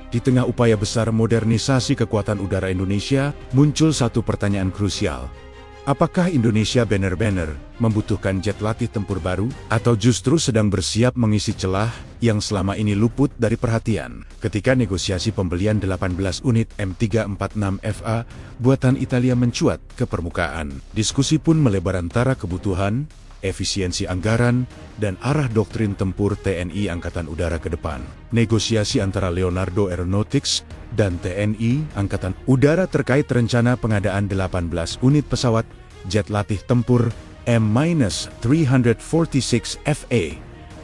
Di tengah upaya besar modernisasi kekuatan udara Indonesia, muncul satu pertanyaan krusial. Apakah Indonesia benar-benar membutuhkan jet latih tempur baru, atau justru sedang bersiap mengisi celah yang selama ini luput dari perhatian? Ketika negosiasi pembelian 18 unit M346FA buatan Italia mencuat ke permukaan, diskusi pun melebar antara kebutuhan, efisiensi anggaran, dan arah doktrin tempur TNI Angkatan Udara ke depan. Negosiasi antara Leonardo Aeronautics dan TNI Angkatan Udara terkait rencana pengadaan 18 unit pesawat jet latih tempur M-346FA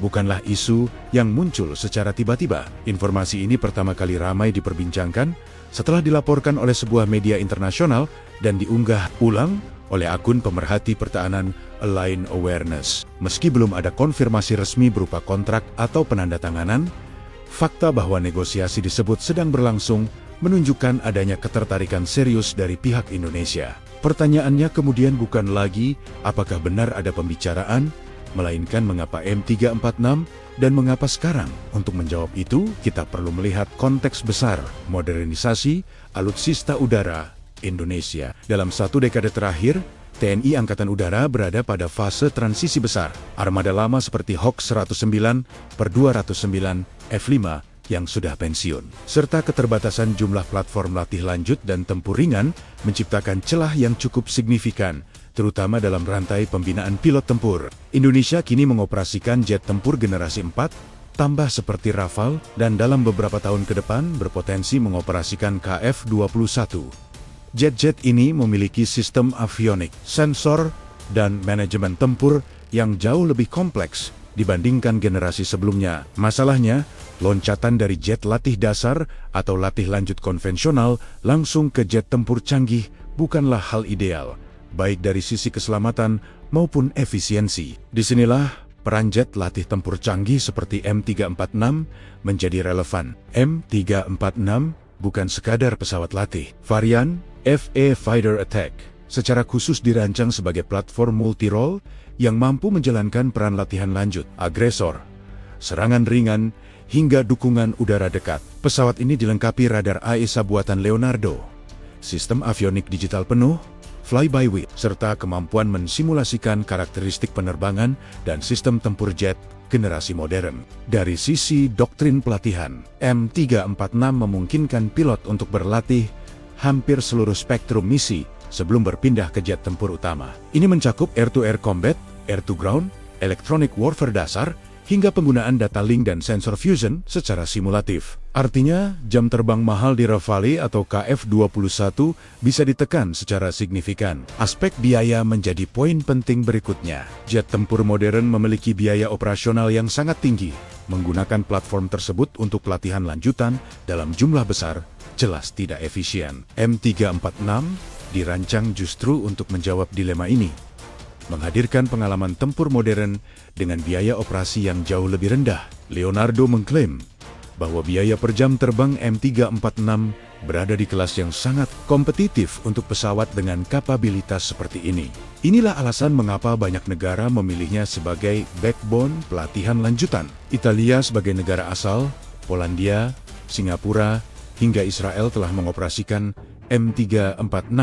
bukanlah isu yang muncul secara tiba-tiba. Informasi ini pertama kali ramai diperbincangkan setelah dilaporkan oleh sebuah media internasional dan diunggah ulang oleh akun pemerhati pertahanan Align Awareness. Meski belum ada konfirmasi resmi berupa kontrak atau penandatanganan, fakta bahwa negosiasi disebut sedang berlangsung menunjukkan adanya ketertarikan serius dari pihak Indonesia. Pertanyaannya kemudian bukan lagi apakah benar ada pembicaraan, melainkan mengapa M346 dan mengapa sekarang. Untuk menjawab itu, kita perlu melihat konteks besar modernisasi alutsista udara Indonesia. Dalam satu dekade terakhir, TNI Angkatan Udara berada pada fase transisi besar. Armada lama seperti Hawk 109 per 209 F5 yang sudah pensiun, serta keterbatasan jumlah platform latih lanjut dan tempur ringan menciptakan celah yang cukup signifikan, terutama dalam rantai pembinaan pilot tempur. Indonesia kini mengoperasikan jet tempur generasi 4, tambah seperti Rafale, dan dalam beberapa tahun ke depan berpotensi mengoperasikan KF-21. Jet-jet ini memiliki sistem avionik, sensor, dan manajemen tempur yang jauh lebih kompleks dibandingkan generasi sebelumnya. Masalahnya, loncatan dari jet latih dasar atau latih lanjut konvensional langsung ke jet tempur canggih bukanlah hal ideal, baik dari sisi keselamatan maupun efisiensi. Disinilah peran jet latih tempur canggih seperti M346 menjadi relevan. M346 bukan sekadar pesawat latih. Varian FA Fighter Attack secara khusus dirancang sebagai platform multi-role yang mampu menjalankan peran latihan lanjut, agresor, serangan ringan, hingga dukungan udara dekat. Pesawat ini dilengkapi radar AESA buatan Leonardo, sistem avionik digital penuh, fly-by-wire, serta kemampuan mensimulasikan karakteristik penerbangan dan sistem tempur jet generasi modern. Dari sisi doktrin pelatihan, M346 memungkinkan pilot untuk berlatih hampir seluruh spektrum misi sebelum berpindah ke jet tempur utama. Ini mencakup air-to-air combat, air-to-ground, electronic warfare dasar, hingga penggunaan data link dan sensor fusion secara simulatif. Artinya, jam terbang mahal di Rafale atau KF-21 bisa ditekan secara signifikan. Aspek biaya menjadi poin penting berikutnya. Jet tempur modern memiliki biaya operasional yang sangat tinggi. Menggunakan platform tersebut untuk pelatihan lanjutan dalam jumlah besar jelas tidak efisien. M346 dirancang justru untuk menjawab dilema ini, menghadirkan pengalaman tempur modern dengan biaya operasi yang jauh lebih rendah. Leonardo mengklaim bahwa biaya per jam terbang M346 berada di kelas yang sangat kompetitif untuk pesawat dengan kapabilitas seperti ini. Inilah alasan mengapa banyak negara memilihnya sebagai backbone pelatihan lanjutan. Italia sebagai negara asal, Polandia, Singapura, hingga Israel telah mengoperasikan M346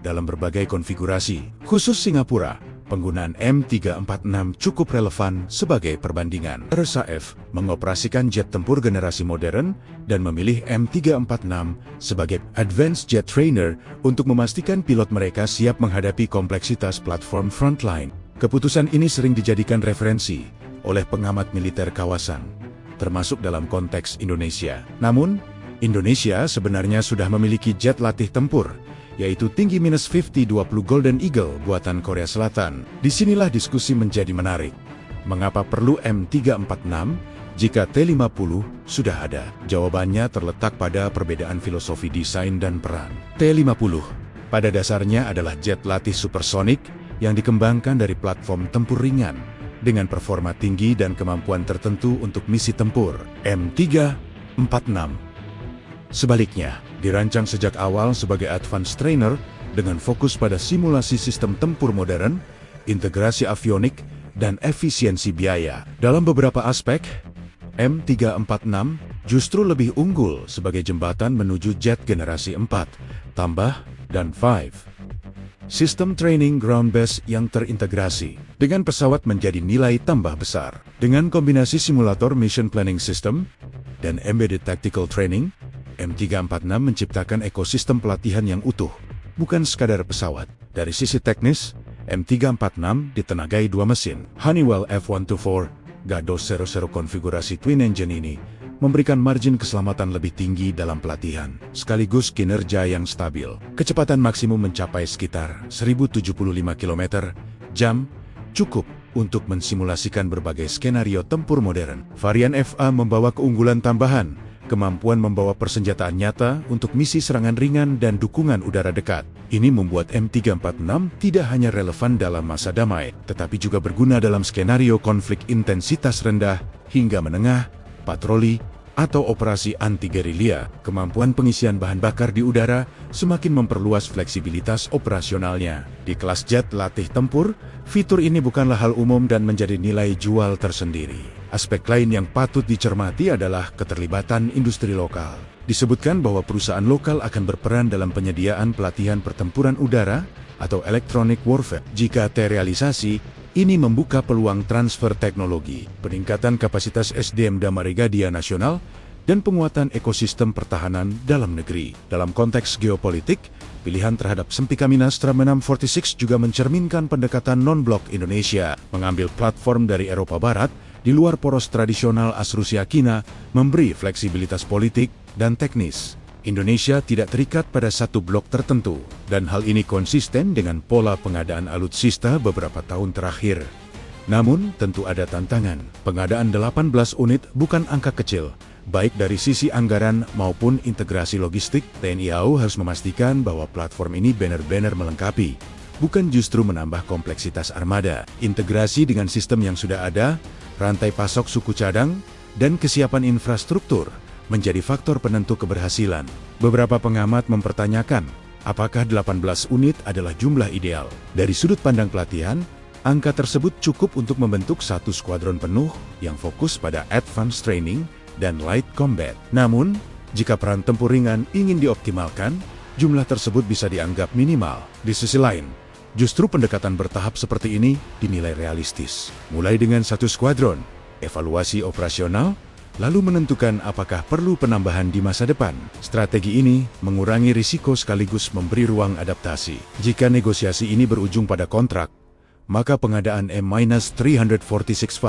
dalam berbagai konfigurasi. Khusus Singapura, penggunaan M346 cukup relevan sebagai perbandingan. RSAF mengoperasikan jet tempur generasi modern dan memilih M346 sebagai Advanced Jet Trainer untuk memastikan pilot mereka siap menghadapi kompleksitas platform frontline. Keputusan ini sering dijadikan referensi oleh pengamat militer kawasan, termasuk dalam konteks Indonesia. Namun, Indonesia sebenarnya sudah memiliki jet latih tempur, yaitu Tinggi-50-20 Golden Eagle buatan Korea Selatan. Disinilah diskusi menjadi menarik. Mengapa perlu M346 jika T-50 sudah ada? Jawabannya terletak pada perbedaan filosofi desain dan peran. T-50 pada dasarnya adalah jet latih supersonik yang dikembangkan dari platform tempur ringan dengan performa tinggi dan kemampuan tertentu untuk misi tempur. M346 sebaliknya, dirancang sejak awal sebagai advanced trainer dengan fokus pada simulasi sistem tempur modern, integrasi avionik, dan efisiensi biaya. Dalam beberapa aspek, M346 justru lebih unggul sebagai jembatan menuju jet generasi 4, tambah, dan 5. Sistem training ground base yang terintegrasi dengan pesawat menjadi nilai tambah besar. Dengan kombinasi simulator mission planning system dan embedded tactical training, M346 menciptakan ekosistem pelatihan yang utuh, bukan sekadar pesawat. Dari sisi teknis, M346 ditenagai dua mesin. Honeywell F124 Gados 00 konfigurasi twin engine ini memberikan margin keselamatan lebih tinggi dalam pelatihan, sekaligus kinerja yang stabil. Kecepatan maksimum mencapai sekitar 1075 km/jam, cukup untuk mensimulasikan berbagai skenario tempur modern. Varian FA membawa keunggulan tambahan, kemampuan membawa persenjataan nyata untuk misi serangan ringan dan dukungan udara dekat. Ini membuat M346 tidak hanya relevan dalam masa damai, tetapi juga berguna dalam skenario konflik intensitas rendah hingga menengah, patroli, atau operasi anti-gerilya. Kemampuan pengisian bahan bakar di udara semakin memperluas fleksibilitas operasionalnya. Di kelas jet latih tempur, fitur ini bukanlah hal umum dan menjadi nilai jual tersendiri. Aspek lain yang patut dicermati adalah keterlibatan industri lokal. Disebutkan bahwa perusahaan lokal akan berperan dalam penyediaan pelatihan pertempuran udara atau electronic warfare. Jika terrealisasi, ini membuka peluang transfer teknologi, peningkatan kapasitas SDM Damaregadia nasional, dan penguatan ekosistem pertahanan dalam negeri. Dalam konteks geopolitik, pilihan terhadap Sempikaminas Stram 646 juga mencerminkan pendekatan non-blok Indonesia. Mengambil platform dari Eropa Barat, di luar poros tradisional AS-Rusia-China, memberi fleksibilitas politik dan teknis. Indonesia tidak terikat pada satu blok tertentu, dan hal ini konsisten dengan pola pengadaan alutsista beberapa tahun terakhir. Namun, tentu ada tantangan. Pengadaan 18 unit bukan angka kecil. Baik dari sisi anggaran maupun integrasi logistik, TNI AU harus memastikan bahwa platform ini benar-benar melengkapi, bukan justru menambah kompleksitas armada. Integrasi dengan sistem yang sudah ada, rantai pasok suku cadang, dan kesiapan infrastruktur menjadi faktor penentu keberhasilan. Beberapa pengamat mempertanyakan, apakah 18 unit adalah jumlah ideal? Dari sudut pandang pelatihan, angka tersebut cukup untuk membentuk satu skuadron penuh yang fokus pada advanced training dan light combat. Namun, jika peran tempur ringan ingin dioptimalkan, jumlah tersebut bisa dianggap minimal. Di sisi lain, justru pendekatan bertahap seperti ini dinilai realistis. Mulai dengan satu skuadron, evaluasi operasional, lalu menentukan apakah perlu penambahan di masa depan. Strategi ini mengurangi risiko sekaligus memberi ruang adaptasi. Jika negosiasi ini berujung pada kontrak, maka pengadaan M-346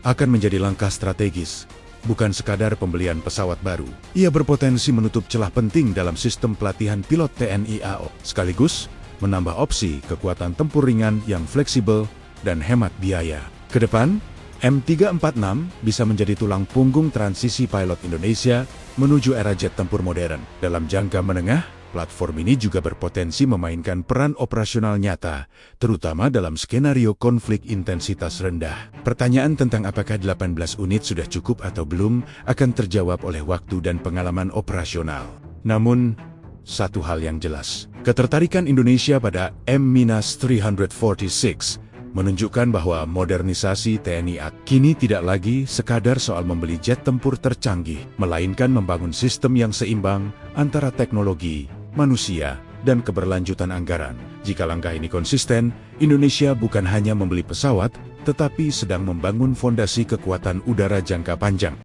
akan menjadi langkah strategis, bukan sekadar pembelian pesawat baru. Ia berpotensi menutup celah penting dalam sistem pelatihan pilot TNI AO, sekaligus menambah opsi kekuatan tempur ringan yang fleksibel dan hemat biaya. Kedepan, M346 bisa menjadi tulang punggung transisi pilot Indonesia menuju era jet tempur modern. Dalam jangka menengah, platform ini juga berpotensi memainkan peran operasional nyata, terutama dalam skenario konflik intensitas rendah. Pertanyaan tentang apakah 18 unit sudah cukup atau belum akan terjawab oleh waktu dan pengalaman operasional. Namun, satu hal yang jelas, ketertarikan Indonesia pada M-346 menunjukkan bahwa modernisasi TNI AU kini tidak lagi sekadar soal membeli jet tempur tercanggih, melainkan membangun sistem yang seimbang antara teknologi, manusia, dan keberlanjutan anggaran. Jika langkah ini konsisten, Indonesia bukan hanya membeli pesawat, tetapi sedang membangun fondasi kekuatan udara jangka panjang.